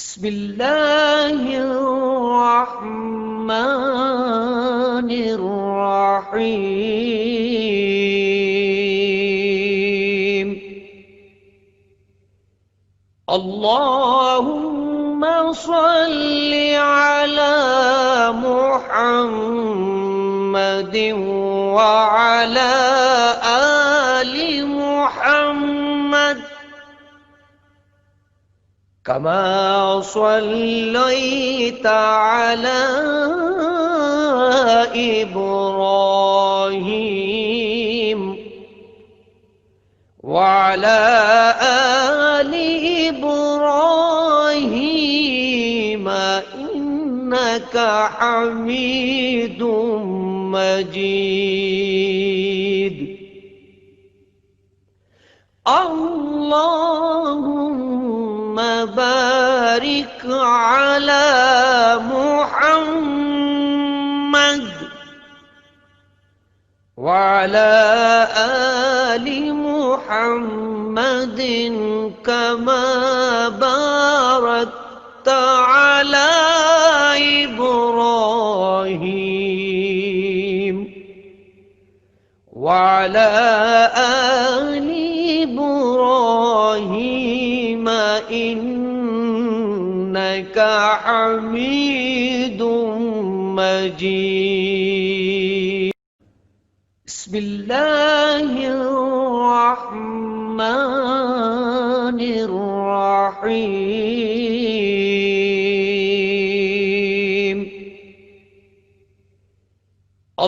بسم الله الرحمن الرحيم. اللهم صل على محمد وعلى آل محمد كما صليت على إبراهيم وعلى آل إبراهيم إنك حميد مجيد. اللهم بارك على محمد وعلى آل محمد كما باركت على إبراهيم وعلى آل إبراهيم إنك حميد مجيد. بسم الله الرحمن الرحيم.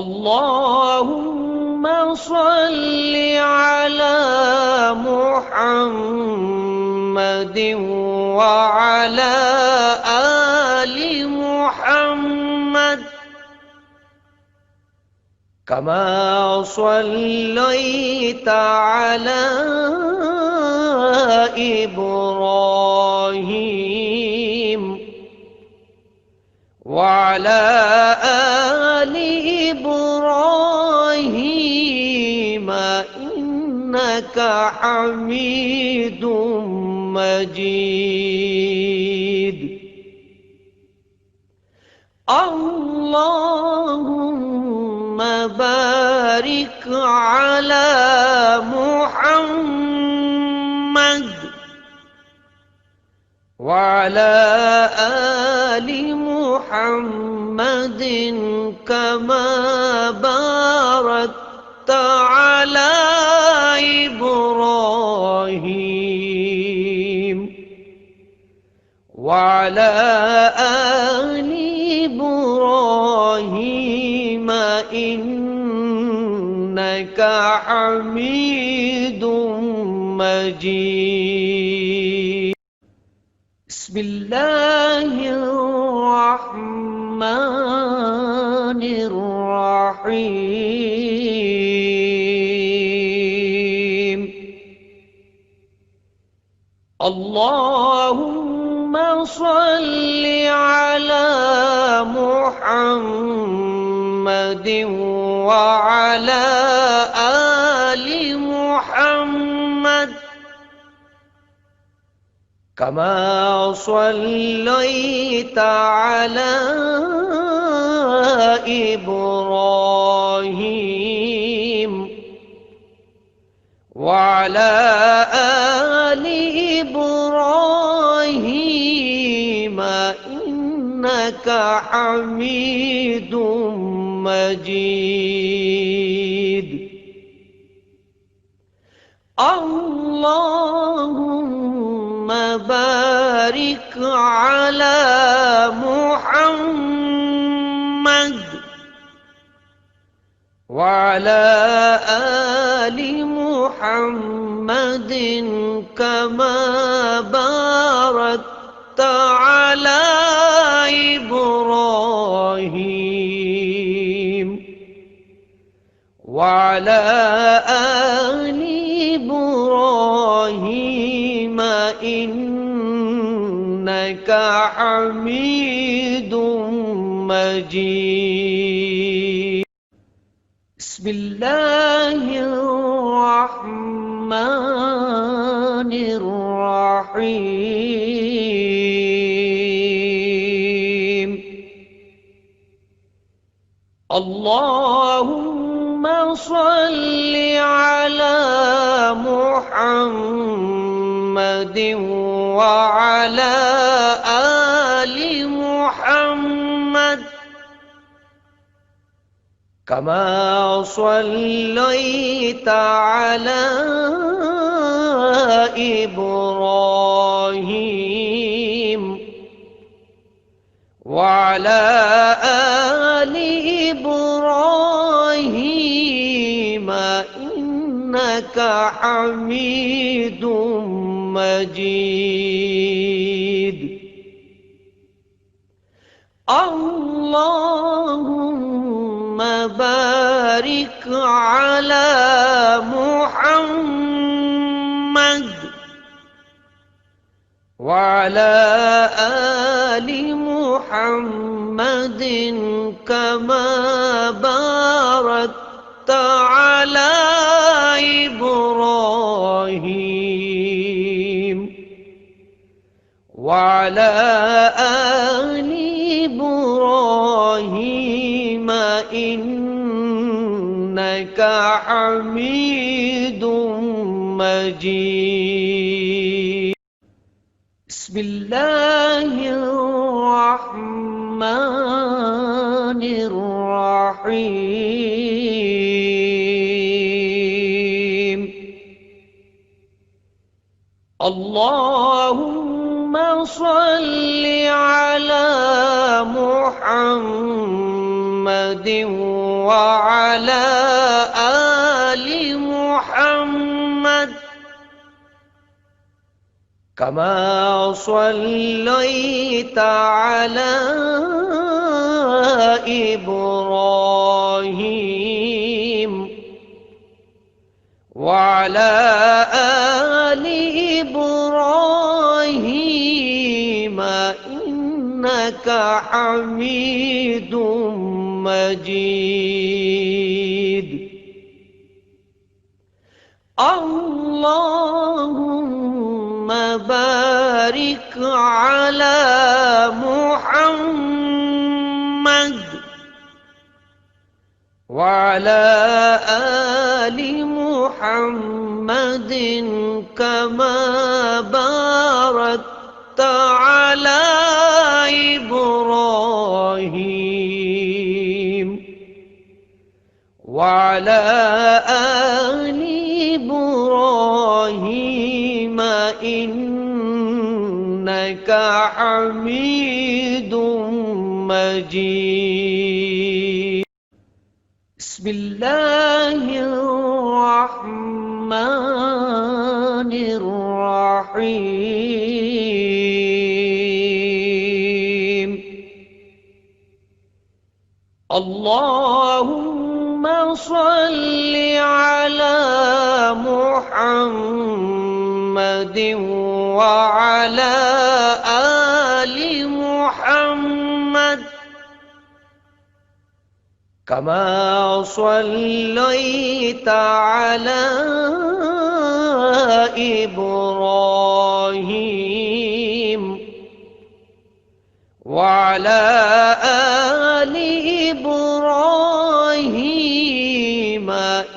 اللهم صل على محمد وعلى آل محمد كما صليت على إبراهيم وعلى آل إبراهيم إنك حميد مجيد. اللهم بارك على محمد وعلى آل محمد كما باركت على إبراهيم وعلى آل إبراهيم إنك حميد مجيد. بسم الله الرحمن الرحيم. اللهم صل على محمد وعلى آل محمد كما صليت على إبراهيم وعلى آل إبراهيم إنك حميد مجيد. اللهم بارك على محمد وعلى آل محمد كما باركت على إبراهيم وعلى آل إبراهيم إنك حميد مجيد. بسم الله الرحمن الرحيم. اللهم صل على محمد وعلى آل محمد كما صليت على إبراهيم وعلى آل إبراهيم إنك حميد مجيد. اللهم بارك على محمد وعلى آل محمد كما باركت على إبراهيم وعلى آل إبراهيم إنك حميد مجيد. بسم الله الرحمن الرحيم. اللهم صل على محمد وعلى آل محمد كما صليت على إبراهيم وعلى آل إبراهيم إنك حميد مجيد. اللهم بارك على محمد وعلى آل محمد كما باركت على إبراهيم وعلى آل إبراهيم إنك حميد مجيد. بسم الله الرحمن الرحيم. اللهم صل على محمد وعلى آل محمد كما صليت على إبراهيم وعلى آل إبراهيم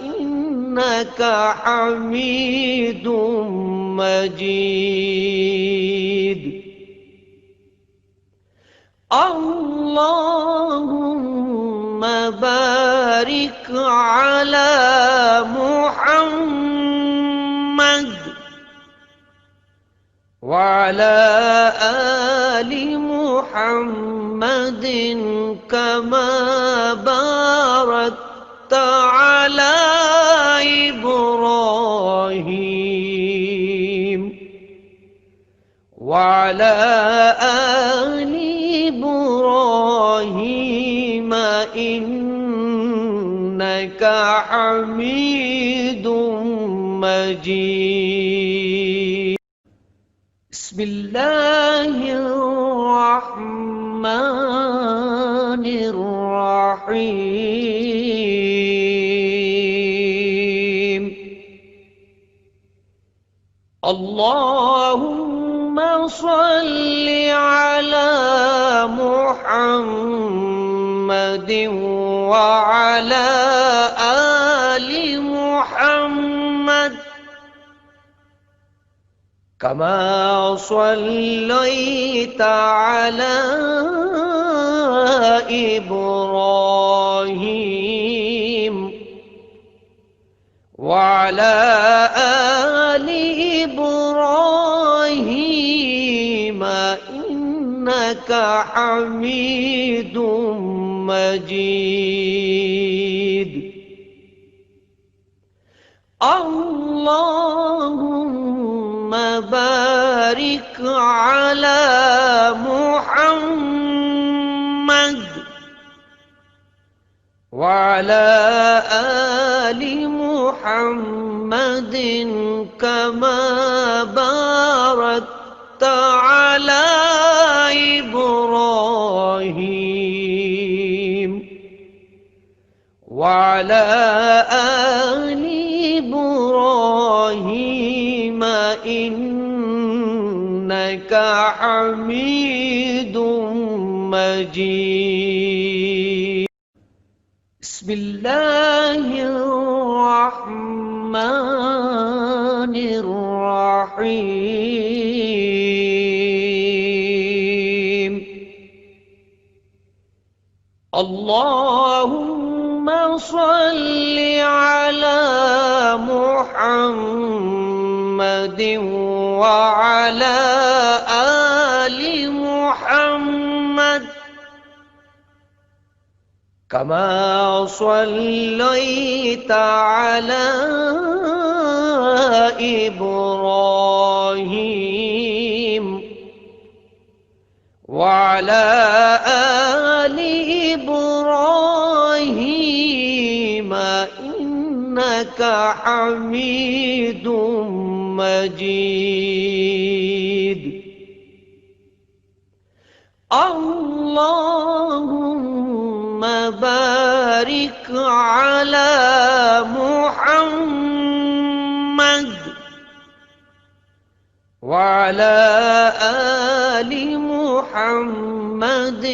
إنك حميد مجيد. اللهم بارك على محمد وعلى آل محمد كما باركت على إبراهيم وعلى آل إبراهيم إنك حميد مجيد. بسم الله الرحمن الرحيم. اللهم صل على محمد محمد وعلى آل محمد كما صليت على إبراهيم وعلى آل إبراهيم إنك حميد مجيد. اللهم بارك على محمد وعلى آل محمد كما باركت على إبراهيم وعلى آل إبراهيم إنك حميد مجيد. بسم الله الرحمن الرحيم. اللهم صل على محمد وعلى آل محمد كما صليت على إبراهيم وعلى آل إبراهيم إنك حميد مجيد. اللهم بارك على محمد وعلى آل محمد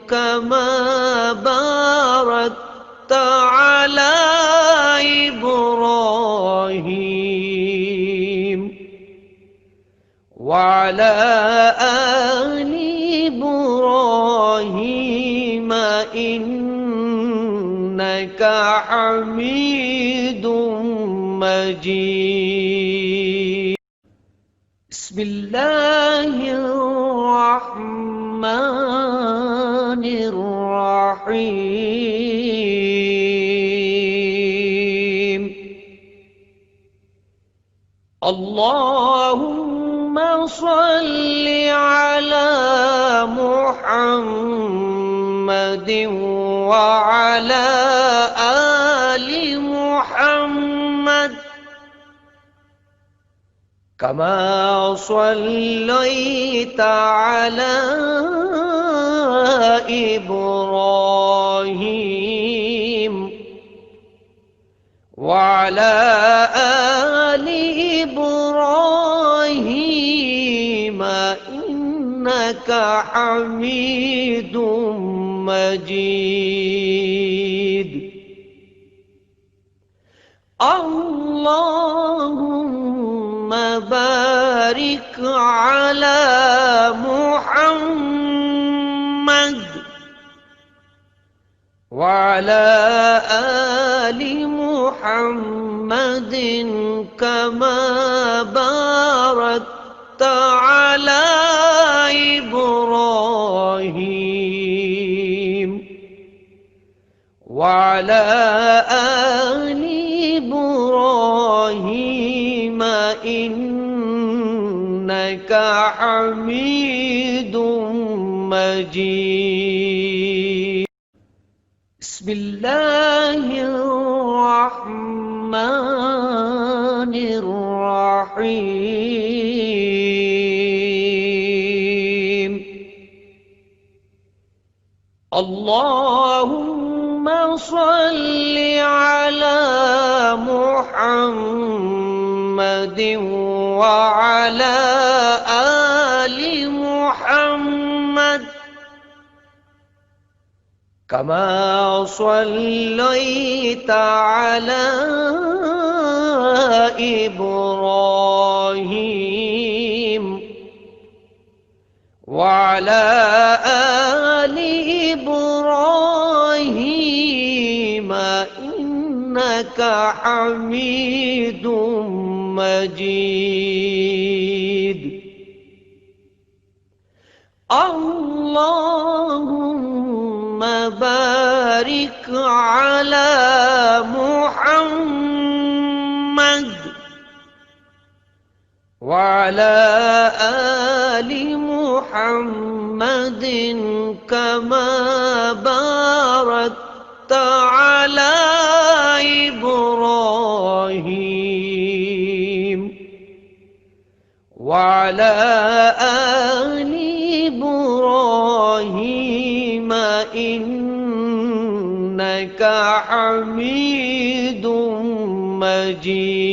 كما باركت على إبراهيم وعلى آل إبراهيم إنك حميد مجيد. بسم الله الرحمن الرحيم. اللهم صل على محمد وعلى آل محمد كما صليت على إبراهيم وعلى آل إبراهيم إنك حميد مجيد. اللهم بارك على محمد وعلى آل محمد كما باركت على إبراهيم وعلى آل إبراهيم إنك حميد مجيد. بسم الله الرحمن الرحيم. اللهم صل على محمد وعلى آل محمد كما صليت على إبراهيم وعلى آل إبراهيم إنك حميد مجيد. اللهم بارك على محمد وعلى آل محمد كما باركت على إبراهيم وعلى آل إبراهيم إنك حميد مجيد.